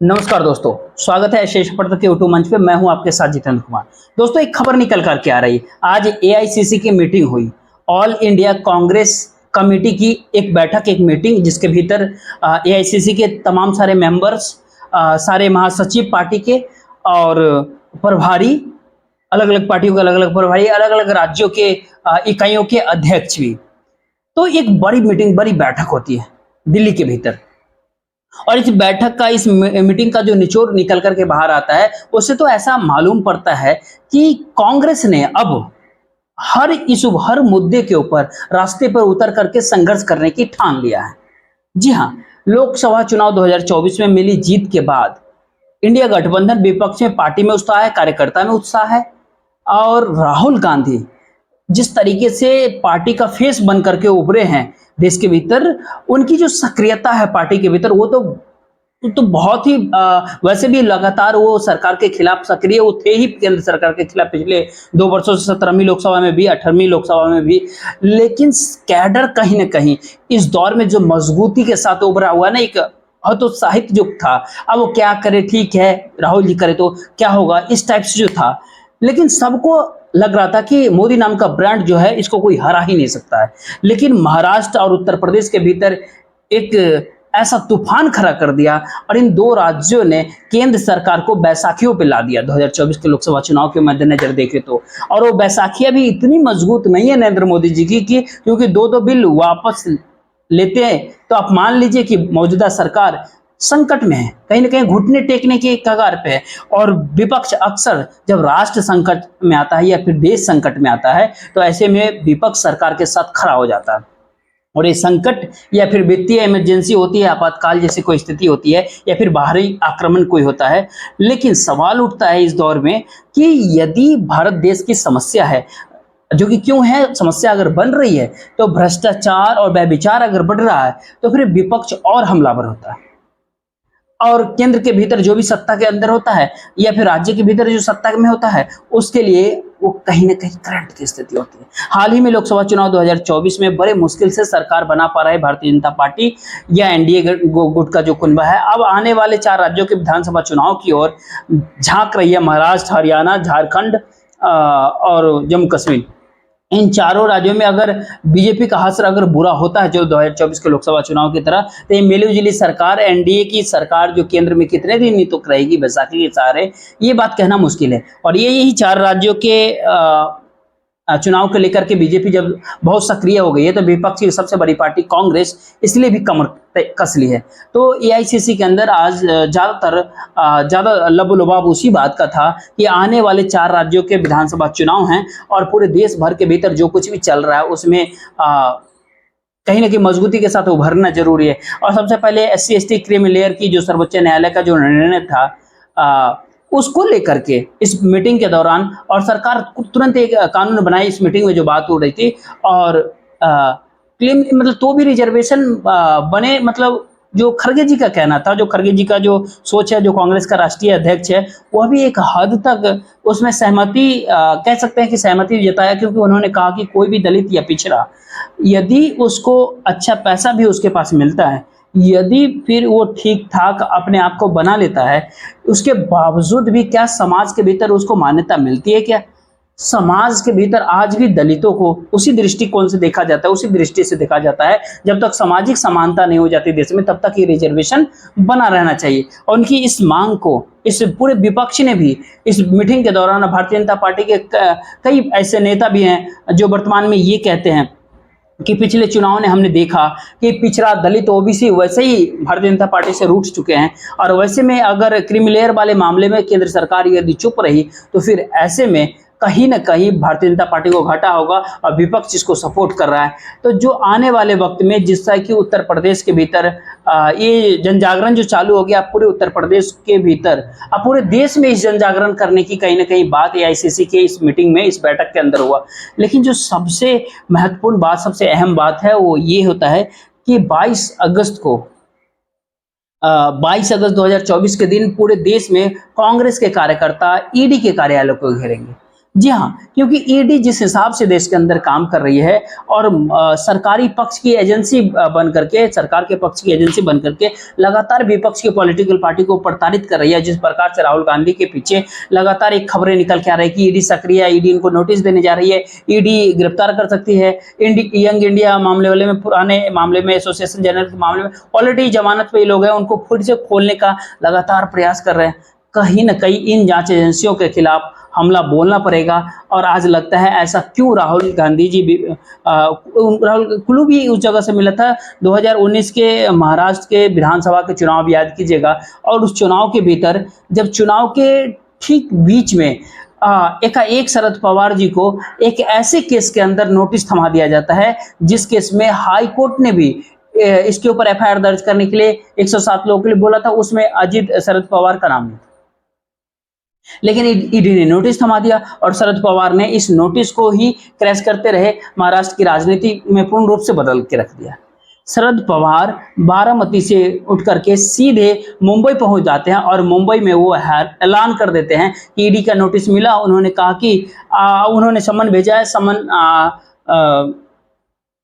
नमस्कार दोस्तों, स्वागत है शेष पत्र के यूट्यूब मंच पे। मैं हूं आपके साथ जितेंद्र कुमार। दोस्तों, एक खबर निकल करके आ रही है। आज एआईसीसी की मीटिंग हुई, ऑल इंडिया कांग्रेस कमेटी की एक बैठक, एक मीटिंग जिसके भीतर एआईसीसी के तमाम सारे मेंबर्स, सारे महासचिव पार्टी के और प्रभारी, अलग अलग पार्टियों के अलग अलग प्रभारी, अलग अलग राज्यों के इकाइयों के अध्यक्ष भी। तो एक बड़ी मीटिंग, बड़ी बैठक होती है दिल्ली के भीतर। और इस बैठक का, इस मीटिंग का जो निचोड़ निकल करके बाहर आता है, उससे तो ऐसा मालूम पड़ता है कि कांग्रेस ने अब हर इशू, हर मुद्दे के ऊपर रास्ते पर उतर करके संघर्ष करने की ठान लिया है। जी हाँ, लोकसभा चुनाव 2024 में मिली जीत के बाद इंडिया गठबंधन विपक्ष में, पार्टी में उत्साह है, कार्यकर्ता में उत्साह है। और राहुल गांधी जिस तरीके से पार्टी का फेस बन करके उभरे हैं देश के भीतर, उनकी जो सक्रियता है पार्टी के भीतर, वो तो बहुत ही वैसे भी लगातार वो सरकार के खिलाफ सक्रिय वो थे ही, केंद्र सरकार के खिलाफ पिछले 2 वर्षों से 17वीं लोकसभा में भी, 18वीं लोकसभा में भी। लेकिन कैडर कहीं ना कहीं इस दौर में जो मजबूती के साथ उभरा हुआ ना, एक हतोत्साहित जो था, अब वो क्या करे, ठीक है राहुल जी करे तो क्या होगा, इस टाइप से जो था। लेकिन सबको लग रहा था कि मोदी नाम का ब्रांड जो है, इसको कोई हरा ही नहीं सकता है। लेकिन महाराष्ट्र और उत्तर प्रदेश के भीतर एक ऐसा तूफान खड़ा कर दिया और इन दो राज्यों ने केंद्र सरकार को बैसाखियों पे ला दिया 2024 के लोकसभा चुनाव के मद्देनजर देखे तो। और वो बैसाखियां भी इतनी मजबूत नहीं है नरेंद्र मोदी जी की, क्योंकि दो बिल वापस लेते हैं तो आप मान लीजिए कि मौजूदा सरकार संकट में है, कहीं ना कहीं घुटने टेकने के कगार पे है। और विपक्ष अक्सर जब राष्ट्र संकट में आता है या फिर देश संकट में आता है, तो ऐसे में विपक्ष सरकार के साथ खड़ा हो जाता है। और ये संकट या फिर वित्तीय इमरजेंसी होती है, आपातकाल जैसी कोई स्थिति होती है, या फिर बाहरी आक्रमण कोई होता है। लेकिन सवाल उठता है इस दौर में कि यदि भारत देश की समस्या है, जो कि क्यों है, समस्या अगर बन रही है, तो भ्रष्टाचार और व्यभिचार अगर बढ़ रहा है, तो फिर विपक्ष और हमलावर होता है। और केंद्र के भीतर जो भी सत्ता के अंदर होता है, या फिर राज्य के भीतर जो सत्ता में होता है, उसके लिए वो कहीं ना कहीं करंट की स्थिति होती है। हाल ही में लोकसभा चुनाव 2024 में बड़े मुश्किल से सरकार बना पा रहा है भारतीय जनता पार्टी या एनडीए गुट का जो कुनबा है। अब आने वाले 4 राज्यों के विधानसभा चुनाव की ओर झांक रही है महाराष्ट्र, हरियाणा, झारखंड और जम्मू कश्मीर। इन चारों राज्यों में अगर बीजेपी का हासिल अगर बुरा होता है जो 2024 के लोकसभा चुनाव की तरह, तो ये मिलीजुली सरकार, एनडीए की सरकार जो केंद्र में कितने दिन तो रहेगी बैसाखी के सहारे, ये बात कहना मुश्किल है। और ये यही 4 राज्यों के चुनाव को लेकर के बीजेपी जब बहुत सक्रिय हो गई है, तो विपक्ष की सबसे बड़ी पार्टी कांग्रेस इसलिए भी कमर कस ली है। तो एआईसीसी के अंदर आज ज्यादा लबोलुबाब उसी बात का था कि आने वाले 4 राज्यों के विधानसभा चुनाव हैं और पूरे देश भर के भीतर जो कुछ भी चल रहा है उसमें कहीं ना कहीं मजबूती के साथ उभरना जरूरी है। और सबसे पहले SC ST क्रीमी लेयर की जो सर्वोच्च न्यायालय का जो निर्णय था, उसको लेकर के इस मीटिंग के दौरान, और सरकार तुरंत एक कानून बनाई इस मीटिंग में जो बात हो रही थी। और क्लेम मतलब तो भी रिजर्वेशन बने, मतलब जो खड़गे जी का कहना था, जो खड़गे जी का जो सोच है, जो कांग्रेस का राष्ट्रीय अध्यक्ष है, वह भी एक हद तक उसमें सहमति कह सकते हैं कि सहमति जताया, क्योंकि उन्होंने कहा कि कोई भी दलित या पिछड़ा, यदि उसको अच्छा पैसा भी उसके पास मिलता है, यदि फिर वो ठीक ठाक अपने आप को बना लेता है, उसके बावजूद भी क्या समाज के भीतर उसको मान्यता मिलती है? क्या समाज के भीतर आज भी दलितों को उसी दृष्टिकोण से देखा जाता है, उसी दृष्टि से देखा जाता है? जब तक सामाजिक समानता नहीं हो जाती देश में, तब तक ये रिजर्वेशन बना रहना चाहिए। और उनकी इस मांग को इस पूरे विपक्ष ने भी इस मीटिंग के दौरान, भारतीय जनता पार्टी के कई ऐसे नेता भी हैं जो वर्तमान में ये कहते हैं कि पिछले चुनाव ने हमने देखा कि पिछड़ा, दलित, ओबीसी वैसे ही भारतीय जनता पार्टी से रूठ चुके हैं। और वैसे में अगर क्रीमी लेयर वाले मामले में केंद्र सरकार यदि चुप रही, तो फिर ऐसे में कहीं ना कहीं भारतीय जनता पार्टी को घाटा होगा और विपक्ष इसको सपोर्ट कर रहा है। तो जो आने वाले वक्त में, जिस तरह की उत्तर प्रदेश के भीतर ये जन जागरण जो चालू हो गया, पूरे उत्तर प्रदेश के भीतर, अब पूरे देश में इस जन जागरण करने की कहीं ना कहीं बात एआईसीसी के इस मीटिंग में, इस बैठक के अंदर हुआ। लेकिन जो सबसे महत्वपूर्ण बात, सबसे अहम बात है, वो ये होता है कि 22 अगस्त 2024 के दिन पूरे देश में कांग्रेस के कार्यकर्ता ईडी के कार्यालय को घेरेंगे। जी हाँ, क्योंकि ईडी जिस हिसाब से देश के अंदर काम कर रही है और सरकारी पक्ष की एजेंसी बन करके, सरकार के पक्ष की एजेंसी बन करके लगातार विपक्ष की पॉलिटिकल पार्टी को प्रताड़ित कर रही है। जिस प्रकार से राहुल गांधी के पीछे लगातार एक खबरें निकल के आ रही है कि ईडी सक्रिय है, ईडी इनको नोटिस देने जा रही है, ईडी गिरफ्तार कर सकती है। यंग इंडिया मामले वाले में, पुराने मामले में, एसोसिएशन जनरल के मामले में ऑलरेडी जमानत पे लोग हैं, उनको फिर से खोलने का लगातार प्रयास कर रहे हैं। कहीं न कहीं इन जांच एजेंसियों के खिलाफ हमला बोलना पड़ेगा। और आज लगता है ऐसा क्यों राहुल गांधी जी भी राहुल क्लू भी उस जगह से मिला था 2019 के महाराष्ट्र के विधानसभा के चुनाव याद कीजिएगा। और उस चुनाव के भीतर जब चुनाव के ठीक बीच में एकाएक शरद पवार जी को एक ऐसे केस के अंदर नोटिस थमा दिया जाता है जिस केस में हाई कोर्ट ने भी इसके ऊपर एफआईआर दर्ज करने के लिए 107 लोगों के लिए बोला था, उसमें अजित शरद पवार का नाम नहीं था। लेकिन ईडी ने नोटिस थमा दिया और शरद पवार ने इस नोटिस को ही क्रैश करते रहे, महाराष्ट्र की राजनीति में पूर्ण रूप से बदल के रख दिया। शरद पवार बारामती से उठ करके सीधे मुंबई पहुंच जाते हैं और मुंबई में वो ऐलान कर देते हैं कि ईडी का नोटिस मिला। उन्होंने कहा कि उन्होंने समन भेजा है,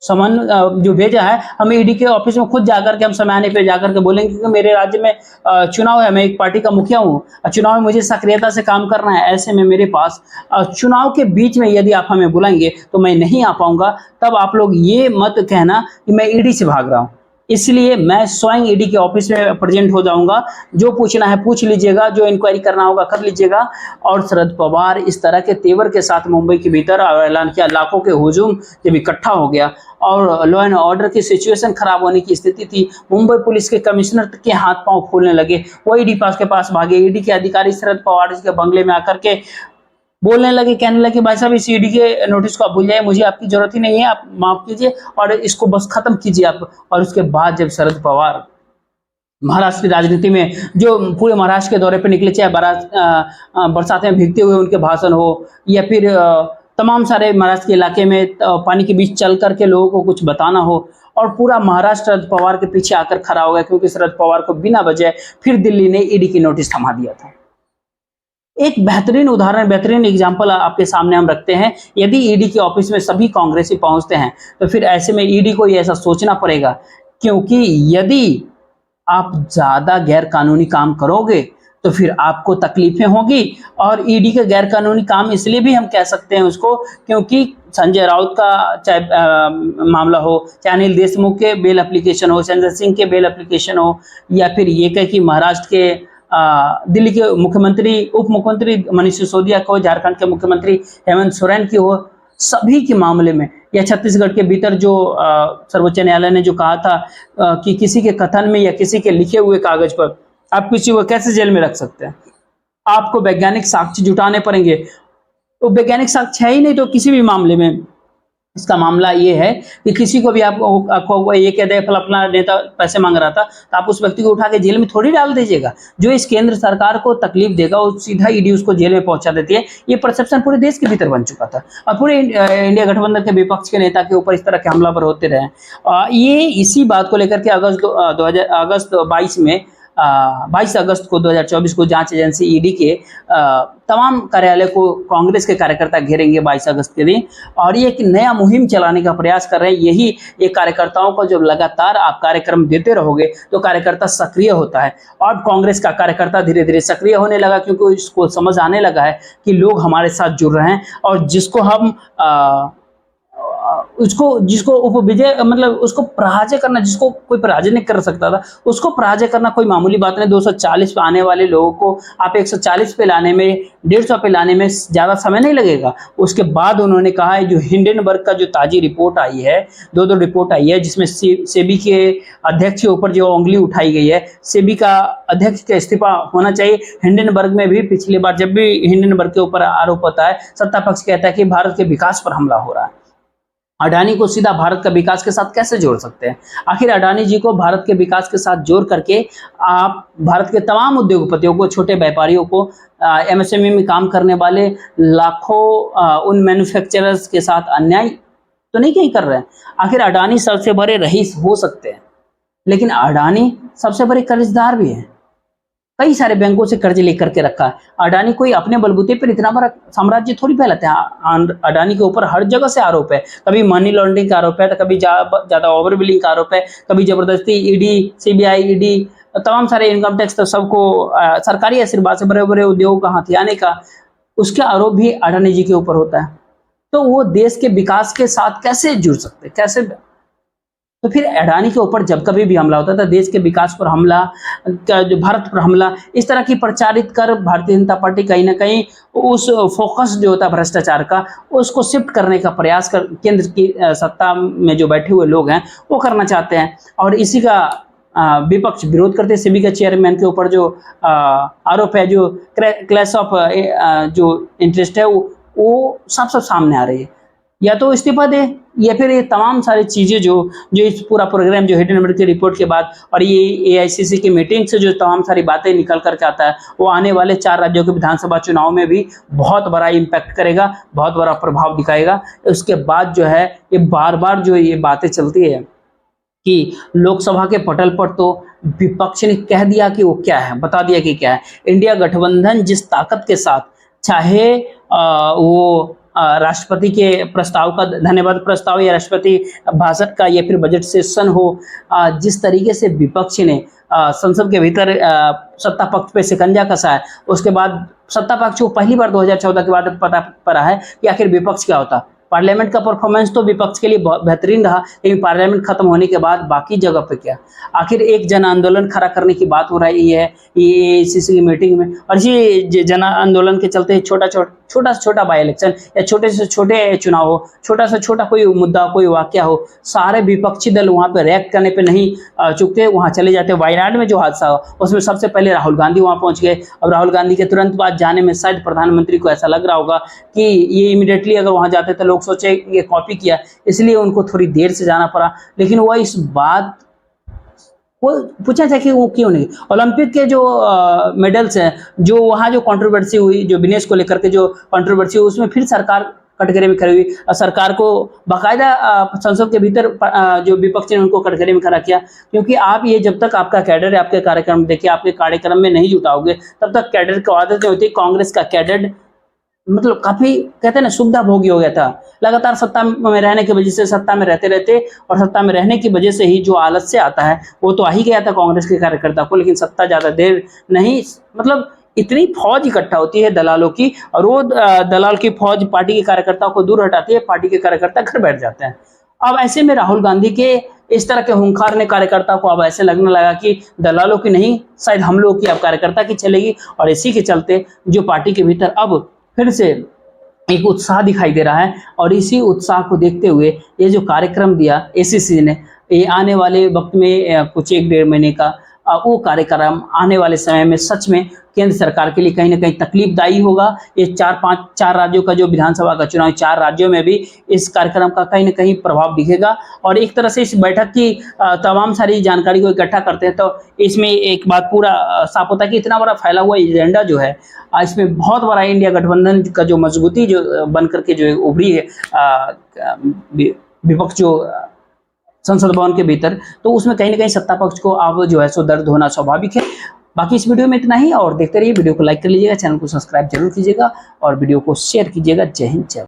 समन जो भेजा है हमें ईडी के ऑफिस में खुद जाकर के हम समयाने पे जाकर के बोलेंगे, क्योंकि मेरे राज्य में चुनाव है, मैं एक पार्टी का मुखिया हूँ, चुनाव में मुझे सक्रियता से काम करना है। ऐसे में मेरे पास चुनाव के बीच में यदि आप हमें बुलाएंगे तो मैं नहीं आ पाऊंगा। तब आप लोग ये मत कहना कि मैं ईडी से भाग रहा हूँ, इसलिए मैं स्वयं ईडी के ऑफिस में प्रेजेंट हो जाऊंगा, जो पूछना है पूछ लीजिएगा, जो इंक्वायरी करना होगा कर लीजिएगा। और शरद पवार इस तरह के तेवर के साथ मुंबई के भीतर ऐलान किया। लाखों के हुजूम जब इकट्ठा हो गया और लॉ एंड ऑर्डर की सिचुएशन खराब होने की स्थिति थी, मुंबई पुलिस के कमिश्नर के हाथ पांव फूलने लगे, वो ईडी के पास भागे। ईडी के अधिकारी शरद पवार जी के बंगले में आकर के बोलने लगे, कहने लगे भाई साहब इस ईडी के नोटिस को आप भूल जाइए, मुझे आपकी जरूरत ही नहीं है, आप माफ कीजिए और इसको बस खत्म कीजिए आप। और उसके बाद जब शरद पवार महाराष्ट्र की राजनीति में जो पूरे महाराष्ट्र के दौरे पर निकले, चाहे बरसात में भीगते हुए उनके भाषण हो या फिर तमाम सारे महाराष्ट्र के इलाके में पानी के बीच चल करके लोगों को कुछ बताना हो, और पूरा महाराष्ट्र शरद पवार के पीछे आकर खड़ा हो गया, क्योंकि शरद पवार को बिना वजह फिर दिल्ली ने ईडी की नोटिस थमा दिया था। एक बेहतरीन उदाहरण, बेहतरीन एग्जाम्पल आपके सामने हम रखते हैं। यदि ईडी के ऑफिस में सभी कांग्रेसी पहुंचते हैं तो फिर ऐसे में ईडी को ये ऐसा सोचना पड़ेगा, क्योंकि यदि आप ज्यादा गैर कानूनी काम करोगे तो फिर आपको तकलीफें होगी। और ईडी के गैर कानूनी काम इसलिए भी हम कह सकते हैं उसको, क्योंकि संजय राउत का चाहे मामला हो, चाहे अनिल देशमुख के बेल एप्लीकेशन हो, संजय सिंह के बेल एप्लीकेशन हो, या फिर ये कहे कि महाराष्ट्र के दिल्ली के मुख्यमंत्री उप मुख्यमंत्री मनीष सिसोदिया को, झारखंड के मुख्यमंत्री हेमंत सोरेन की हो, सभी के मामले में, या छत्तीसगढ़ के भीतर जो सर्वोच्च न्यायालय ने जो कहा था कि किसी के कथन में या किसी के लिखे हुए कागज पर आप किसी को कैसे जेल में रख सकते हैं, आपको वैज्ञानिक साक्ष्य जुटाने पड़ेंगे। तो वैज्ञानिक साक्ष्य है ही नहीं तो किसी भी मामले में, इसका मामला ये है कि किसी को भी आपको ये कह दे फलाना नेता पैसे मांग रहा था, तो आप उस व्यक्ति को उठा के जेल में थोड़ी डाल दीजिएगा। जो इस केंद्र सरकार को तकलीफ देगा वो सीधा ईडी उसको जेल में पहुंचा देती है। ये परसेप्शन पूरे देश के भीतर बन चुका था और पूरे इंडिया गठबंधन के विपक्ष के नेता के ऊपर इस तरह के हमलावर होते रहे। ये इसी बात को लेकर के अगस्त 22 अगस्त को 2024 को जांच एजेंसी ईडी के तमाम कार्यालय को कांग्रेस के कार्यकर्ता घेरेंगे 22 अगस्त के दिन, और ये एक नया मुहिम चलाने का प्रयास कर रहे हैं। यही ये कार्यकर्ताओं को जब लगातार आप कार्यक्रम देते रहोगे तो कार्यकर्ता सक्रिय होता है, और कांग्रेस का कार्यकर्ता धीरे धीरे सक्रिय होने लगा, क्योंकि इसको समझ आने लगा है कि लोग हमारे साथ जुड़ रहे हैं, और जिसको हम जिसको उपविजय मतलब उसको पराजय करना, जिसको कोई पराजय नहीं कर सकता था, उसको पराजय करना कोई मामूली बात नहीं। 240 पे आने वाले लोगों को आप 140 पे लाने में, 150 पे लाने में ज्यादा समय नहीं लगेगा। उसके बाद उन्होंने कहा है, जो हिंडनबर्ग का जो ताजी रिपोर्ट आई है, दो रिपोर्ट आई है, जिसमें सेबी के अध्यक्ष के ऊपर जो उंगली उठाई गई है, सेबी का अध्यक्ष का इस्तीफा होना चाहिए। हिंडनबर्ग में भी पिछली बार जब भी हिंडनबर्ग के ऊपर आरोप होता है, सत्ता पक्ष कहता है कि भारत के विकास पर हमला हो रहा है। अडानी को सीधा भारत का विकास के साथ कैसे जोड़ सकते हैं? आखिर अडानी जी को भारत के विकास के साथ जोड़ करके आप भारत के तमाम उद्योगपतियों को, छोटे व्यापारियों को, एमएसएमई में काम करने वाले लाखों उन मैन्युफैक्चरर्स के साथ अन्याय तो नहीं कहीं कर रहे हैं। आखिर अडानी सबसे बड़े रईस हो सकते हैं, लेकिन अडानी सबसे बड़े कर्जदार भी हैं। कई सारे बैंकों से कर्ज लेकर के रखा है। अडानी कोई अपने बलबूते पर इतना बड़ा साम्राज्य थोड़ी फैलाते हैं। अडानी के ऊपर हर जगह से आरोप है, कभी मनी लॉन्ड्रिंग का आरोप है, तो कभी ज्यादा ओवर बिलिंग का आरोप है, कभी जबरदस्ती ईडी, सीबीआई, ईडी, तमाम सारे इनकम टैक्स, तो सबको सरकारी आशीर्वाद से बड़े बड़े उद्योग का हथियाने का, उसका आरोप भी अडानी जी के ऊपर होता है। तो वो देश के विकास के साथ कैसे जुड़ सकते, कैसे? तो फिर अडानी के ऊपर जब कभी भी हमला होता था, देश के विकास पर हमला, जो भारत पर हमला, इस तरह की प्रचारित कर भारतीय जनता पार्टी कहीं ना कहीं उस फोकस जो होता है भ्रष्टाचार का, उसको शिफ्ट करने का प्रयास कर, केंद्र की सत्ता में जो बैठे हुए लोग हैं वो करना चाहते हैं। और इसी का विपक्ष विरोध करते हैं। सेबी के चेयरमैन के ऊपर जो आरोप है, जो क्लैश ऑफ जो इंटरेस्ट है, वो सब सामने आ रही है। या तो इस्तीफा दे, या फिर ये तमाम सारी चीजें जो इस पूरा प्रोग्राम जो हिडेनबर्ग की रिपोर्ट के बाद और ये एआईसीसी की मीटिंग से जो तमाम सारी बातें निकल करके आता है, वो आने वाले 4 राज्यों के विधानसभा चुनाव में भी बहुत बड़ा इम्पैक्ट करेगा, बहुत बड़ा प्रभाव दिखाएगा। उसके बाद जो है ये बार बार जो ये बातें चलती है कि लोकसभा के पटल पर तो विपक्ष ने कह दिया कि वो क्या है, बता दिया कि क्या है। इंडिया गठबंधन जिस ताकत के साथ, चाहे वो राष्ट्रपति के प्रस्ताव का धन्यवाद प्रस्ताव या राष्ट्रपति भाषण का या फिर बजट सेशन हो, जिस तरीके से विपक्ष ने संसद के भीतर सत्ता पक्ष पे शिकंजा कसा है, उसके बाद सत्ता पक्ष को पहली बार 2014 के बाद पता पड़ा है कि आखिर विपक्ष क्या होता। पार्लियामेंट का परफॉर्मेंस तो विपक्ष के लिए बेहतरीन रहा, लेकिन पार्लियामेंट खत्म होने के बाद बाकी जगह पे क्या, आखिर एक जन आंदोलन खड़ा करने की बात हो रही है एआईसीसी की मीटिंग में। और ये जन आंदोलन के चलते छोटा से छोटा बाई इलेक्शन या छोटे से छोटे चुनाव हो, छोटा से छोटा कोई मुद्दा, कोई वाकया हो, सारे विपक्षी दल वहां पे रिएक्ट करने पे नहीं चुकते, वहां चले जाते। वायनाड में जो हादसा हो उसमें सबसे पहले राहुल गांधी वहां पहुंच गए। अब राहुल गांधी के तुरंत बाद जाने में शायद प्रधानमंत्री को ऐसा लग रहा होगा कि ये इमीडिएटली अगर वहां जाते तो लोग सोचे ये कॉपी किया, इसलिए उनको थोड़ी देर से जाना पड़ा। लेकिन वो इस बात वो पूछा जाए कि वो क्यों नहीं, ओलंपिक के जो मेडल्स हैं, जो वहाँ जो कंट्रोवर्सी हुई, जो विनेश को लेकर के जो कंट्रोवर्सी हुई, उसमें फिर सरकार कटघरे में खड़ी हुई। सरकार को बाकायदा संसद के भीतर जो विपक्ष ने उनको कटघरे में खड़ा किया, क्योंकि आप ये जब तक आपका कैडर है, आपके कार्यक्रम देखिए, आपके कार्यक्रम में नहीं जुटाओगे तब तक कैडर की आदत नहीं होती। कांग्रेस का कैडर मतलब काफी कहते हैं ना सुविधा भोगी हो गया था, लगातार सत्ता में रहने की वजह से, सत्ता में रहते रहते और सत्ता में रहने की वजह से ही जो आलस्य आता है वो तो आ ही गया था कांग्रेस के कार्यकर्ता को। लेकिन सत्ता ज्यादा देर नहीं, मतलब इतनी फौज इकट्ठा होती है दलालों की, और वो दलाल की फौज पार्टी के कार्यकर्ताओं को दूर हटाती है, पार्टी के कार्यकर्ता घर बैठ जाते हैं। अब ऐसे में राहुल गांधी के इस तरह के हुंकार ने कार्यकर्ता को अब ऐसे लगने लगा कि दलालों की नहीं, शायद हम लोगों की अब कार्यकर्ता की चलेगी। और इसी के चलते जो पार्टी के भीतर अब फिर से एक उत्साह दिखाई दे रहा है, और इसी उत्साह को देखते हुए ये जो कार्यक्रम दिया एसीसी ने, ये आने वाले वक्त में कुछ 1-1.5 महीने का वो कार्यक्रम आने वाले समय में सच में केंद्र सरकार के लिए कहीं ना कहीं तकलीफदायी होगा। ये 4 राज्यों का जो विधानसभा का चुनाव, 4 राज्यों में भी इस कार्यक्रम का कहीं ना कहीं प्रभाव दिखेगा। और एक तरह से इस बैठक की तमाम सारी जानकारी को इकट्ठा करते हैं तो इसमें एक बात पूरा साफ होता है कि इतना बड़ा फैला हुआ एजेंडा जो है, इसमें बहुत बड़ा इंडिया गठबंधन का जो मजबूती जो बन करके जो उभरी है विपक्ष जो संसद भवन के भीतर, तो उसमें कहीं ना कहीं सत्ता पक्ष को अब जो है सो दर्द होना स्वाभाविक है। बाकी इस वीडियो में इतना ही, और देखते रहिए। वीडियो को लाइक कर लीजिएगा, चैनल को सब्सक्राइब जरूर कीजिएगा और वीडियो को शेयर कीजिएगा। जय हिंद, जय